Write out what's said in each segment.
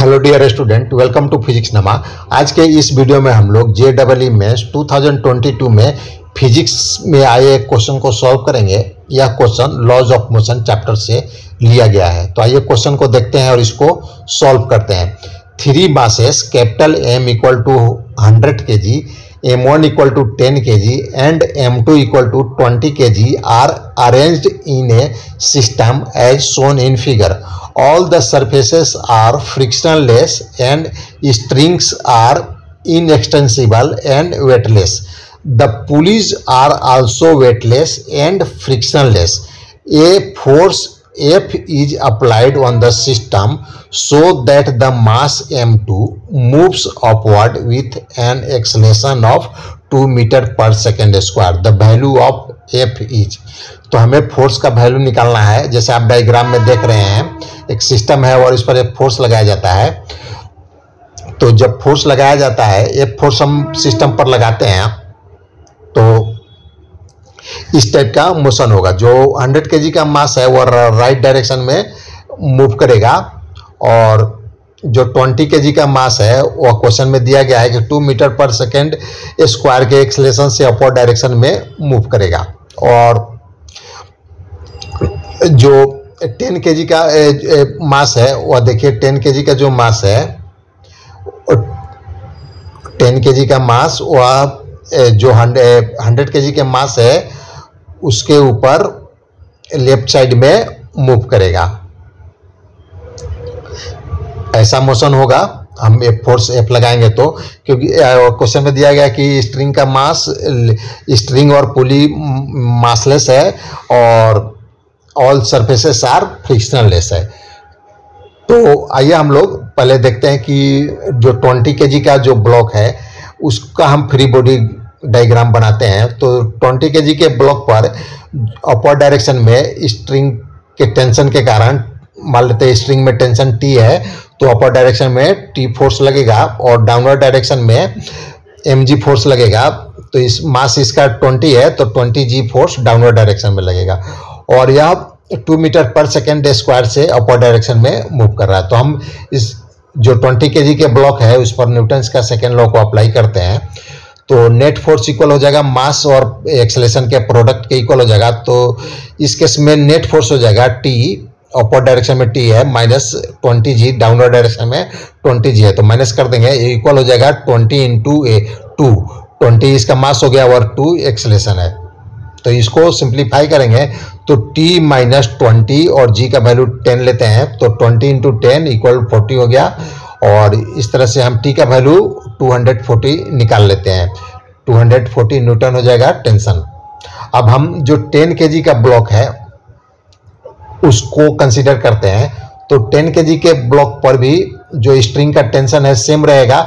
Hello dear student, welcome to physics नमा। आज के इस वीडियो में हम लोग JEE मेंस 2022 में फिजिक्स में आए एक क्वेश्चन को सॉल्व करेंगे। यह question laws of motion chapter से लिया गया है। तो आइए क्वेश्चन को देखते हैं और इसको सॉल्व करते हैं। 3 masses capital M equal to 100 kg, M1 equal to 10 kg and M2 equal to 20 kg are arranged in a system as shown in figure. All the surfaces are frictionless and strings are inextensible and weightless. The pulleys are also weightless and frictionless. A force F is applied on the system so that the mass M2 moves upward with an acceleration of 2 meter per second square. The value of F is, तो हमें force का value निकालना है। जैसे आप diagram में देख रहे हैं, एक सिस्टम है और इस पर एक फोर्स लगाया जाता है। तो जब फोर्स लगाया जाता है, एक फोर्स हम सिस्टम पर लगाते हैं तो इस टाइप का मोशन होगा। जो 100 kg का मास है वो राइट डायरेक्शन में मूव करेगा और जो 20 kg का मास है वो क्वेश्चन में दिया गया है कि 2 मीटर पर सेकेंड स्क्वायर के एक्सेलरेशन से अपवर्ड डायरेक्शन में मूव करेगा। और जो 10 kg का मास है वह देखिए, 10 kg का जो मास है, 10 kg का मास वह जो 100 kg के मास है उसके ऊपर लेफ्ट साइड में मूव करेगा। ऐसा मोशन होगा। हम फोर्स F लगाएंगे तो, क्योंकि क्वेश्चन में दिया गया कि स्ट्रिंग का मास, स्ट्रिंग और पुली मासलेस है और ऑल सरफेसेस आर फ्रिक्शनलेस है। तो आइए हम लोग पहले देखते हैं कि जो 20 kg का जो ब्लॉक है उसका हम फ्री बॉडी डायग्राम बनाते हैं। तो 20 kg के ब्लॉक पर अपवर्ड डायरेक्शन में स्ट्रिंग के टेंशन के कारण, मान लेते हैं स्ट्रिंग में टेंशन T है, तो अपर डायरेक्शन में T फोर्स लगेगा और डाउनवर्ड डायरेक्शन में mg फोर्स लगेगा। तो इस मास इसका 20 है तो 20g फोर्स डाउनवर्ड डायरेक्शन में लगेगा और यह 2 मीटर पर सेकेंड स्क्वायर से अपर डायरेक्शन में मूव कर रहा है। तो हम इस जो 20 kg के ब्लॉक है उस पर न्यूटन्स का सेकेंड लॉ को अप्लाई करते हैं। तो नेट फोर्स इक्वल हो जाएगा मास और एक्सेलरेशन के प्रोडक्ट के इक्वल हो जाएगा। तो इस केस में नेट फोर्स हो जाएगा T, अपर डायरेक्शन में T है, माइनस 20g, डाउनवर्ड डायरेक्शन में 20g है। तो माइनस कर देंगे, इक्वल हो जाएगा 20 इंटू 2। 20 इसका मास हो गया और 2 एक्सेलरेशन है। तो इसको सिंप्लीफाई करेंगे तो T माइनस 20 और G का वैल्यू 10 लेते हैं तो 20 इंटू 10 इक्वल 40 हो गया। और इस तरह से हम T का वैल्यू 240 निकाल लेते हैं। 240 न्यूटन हो जाएगा टेंशन। अब हम जो 10 kg का ब्लॉक है उसको कंसीडर करते हैं। तो 10 kg के ब्लॉक पर भी जो स्ट्रिंग का टेंशन है सेम रहेगा,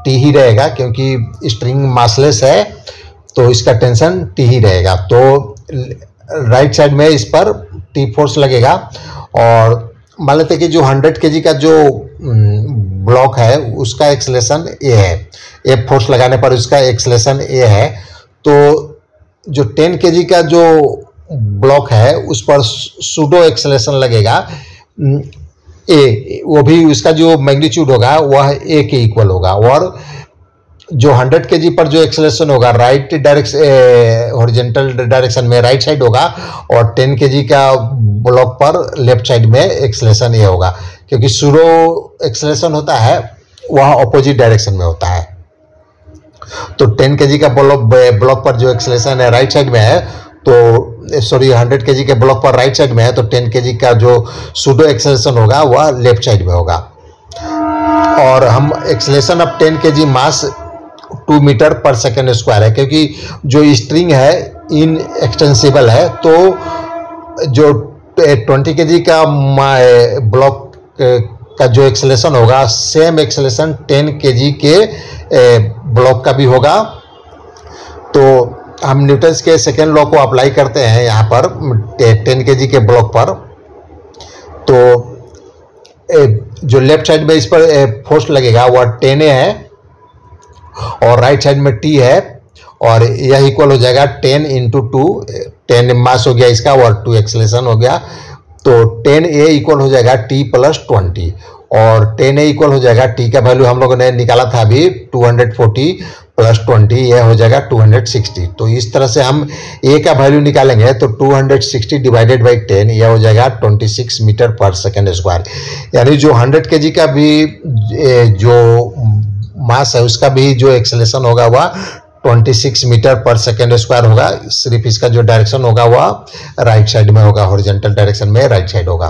T ही रहेगा, क्योंकि स्ट्रिंग मासलेस है तो इसका टेंशन T ही रहेगा। तो राइट साइड में इस पर T फोर्स लगेगा और मान लेते हैं कि जो 100 kg का जो ब्लॉक है उसका एक्सेलरेशन A है। F फोर्स लगाने पर उसका एक्सेलरेशन A है। तो जो 10 kg का जो ब्लॉक है उस पर सूडो एक्सेलरेशन लगेगा A, वो भी उसका जो मैग्नीट्यूड होगा वह A के इक्वल होगा। और जो 100 kg पर जो एक्सेलरेशन होगा राइट डायरेक्शन, हॉरिजॉन्टल डायरेक्शन में राइट साइड होगा और 10 kg का ब्लॉक पर लेफ्ट साइड में एक्सेलरेशन ये होगा, क्योंकि सूडो एक्सेलरेशन होता है वह अपोजिट डायरेक्शन में होता है। तो 10 kg का ब्लॉक पर जो एक्सेलरेशन है राइट साइड में है, तो सॉरी 100 kg के ब्लॉक पर राइट साइड में है, तो 10 kg का जो सूडो एक्सेलरेशन होगा वह लेफ्ट साइड में होगा। और हम acceleration of 10 kg mass 2 meter पर सेकेंड स्क्वायर है, क्योंकि जो स्ट्रिंग है इन एक्सटेंसिबल है। तो जो 20 kg का ब्लॉक का जो एक्सेलरेशन होगा सेम एक्सेलरेशन 10 kg के ब्लॉक का भी होगा। तो हम न्यूटन्स के सेकेंड लॉ को अप्लाई करते हैं यहाँ पर 10 kg के ब्लॉक पर। तो जो लेफ्ट साइड में इस पर फोर्स लगेगा वह 10A है और राइट साइड में T है और यह इक्वल हो जाएगा 10 इंटू 2। 10 मास हो गया इसका और 2 एक्सेलरेशन हो गया। तो 10A इक्वल हो जाएगा T प्लस 20 और 10A इक्वल हो जाएगा, टी का वैल्यू हम लोगों ने निकाला था अभी 240 प्लस 20, यह हो जाएगा 260। तो इस तरह से हम ए का वैल्यू निकालेंगे तो 260 डिवाइडेड बाई 10, यह हो जाएगा 26 मीटर पर सेकेंड स्क्वायर। यानी जो 100 kg का भी जो मास है उसका भी जो एक्सेलरेशन होगा वह 26 मीटर पर सेकेंड स्क्वायर होगा। सिर्फ इसका जो डायरेक्शन होगा वह राइट साइड में होगा, हॉरिजॉन्टल डायरेक्शन में राइट साइड होगा।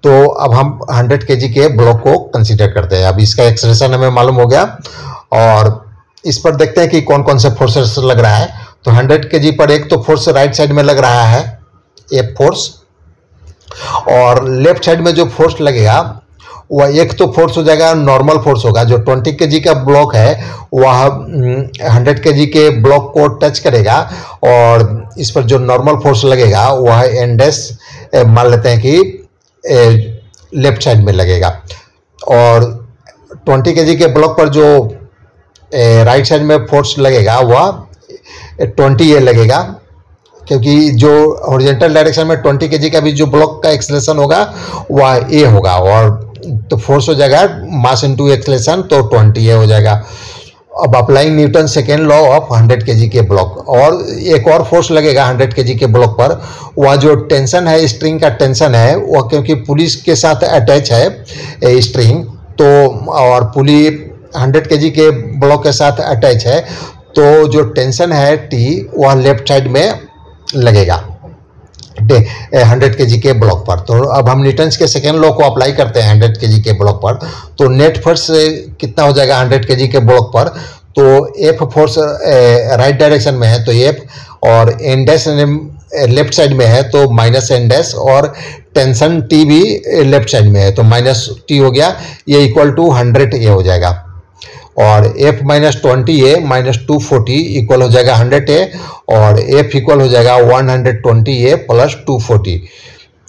तो अब हम 100 kg के ब्लॉक को कंसीडर करते हैं। अब इसका एक्सेलरेशन हमें मालूम हो गया और इस पर देखते हैं कि कौन कौन से फोर्सेस लग रहा है। तो 100 kg पर एक तो फोर्स राइट साइड में लग रहा है एफ फोर्स, और लेफ्ट साइड में जो फोर्स लगेगा वह एक तो फोर्स हो जाएगा नॉर्मल फोर्स होगा। जो 20 kg का ब्लॉक है वह 100 kg के ब्लॉक को टच करेगा और इस पर जो नॉर्मल फोर्स लगेगा वह एनडेस मान लेते हैं कि लेफ्ट साइड में लगेगा, और 20 kg के ब्लॉक पर जो राइट साइड में फोर्स लगेगा वह 20A लगेगा, क्योंकि जो हॉरिजॉन्टल डायरेक्शन में 20 kg का भी जो ब्लॉक का एक्सेलरेशन होगा वह ए होगा, और तो फोर्स हो जाएगा मास इनटू एक्सेलरेशन, तो 20A हो जाएगा। अब applying Newton second law of 100 kg के ब्लॉक, और एक और फोर्स लगेगा 100 kg के ब्लॉक पर, वह जो टेंशन है स्ट्रिंग का टेंशन है वह क्योंकि पुली के साथ अटैच है स्ट्रिंग, तो और पुली 100 kg के ब्लॉक के साथ अटैच है, तो जो टेंशन है टी वह लेफ्ट साइड में लगेगा 100 kg के ब्लॉक पर। तो अब हम न्यूटन्स के सेकेंड लॉ को अप्लाई करते हैं 100 kg के ब्लॉक पर। तो नेट फोर्स कितना हो जाएगा 100 kg के ब्लॉक पर, तो एफ फोर्स राइट डायरेक्शन में है तो एफ, और एन डैश लेफ्ट साइड में है तो माइनस एन डैश, और टेंशन टी भी लेफ्ट साइड में है तो माइनस टी हो गया, ये इक्वल टू 100 हो जाएगा, और f minus 20A minus 240 equal हो जाएगा 100A, और f इक्वल हो जाएगा 120A प्लस 240।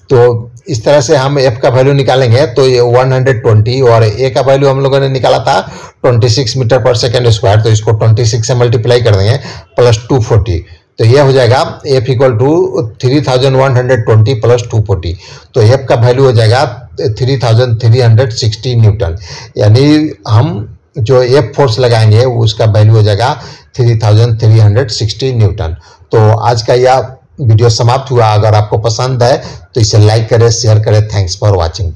तो इस तरह से हम f का वैल्यू निकालेंगे तो ये 120, और a का वैल्यू हम लोगों ने निकाला था 26 मीटर पर सेकेंड स्क्वायर, तो इसको 26 से मल्टीप्लाई कर देंगे प्लस 240, तो ये हो जाएगा f इक्वल टू 3120 प्लस 240। तो f का वैल्यू हो जाएगा 3360 न्यूटन, यानी हम जो एफ फोर्स लगाएंगे उसका वैल्यू हो जाएगा 3360 न्यूटन। तो आज का यह वीडियो समाप्त हुआ। अगर आपको पसंद है तो इसे लाइक करें, शेयर करें। Thanks for watching.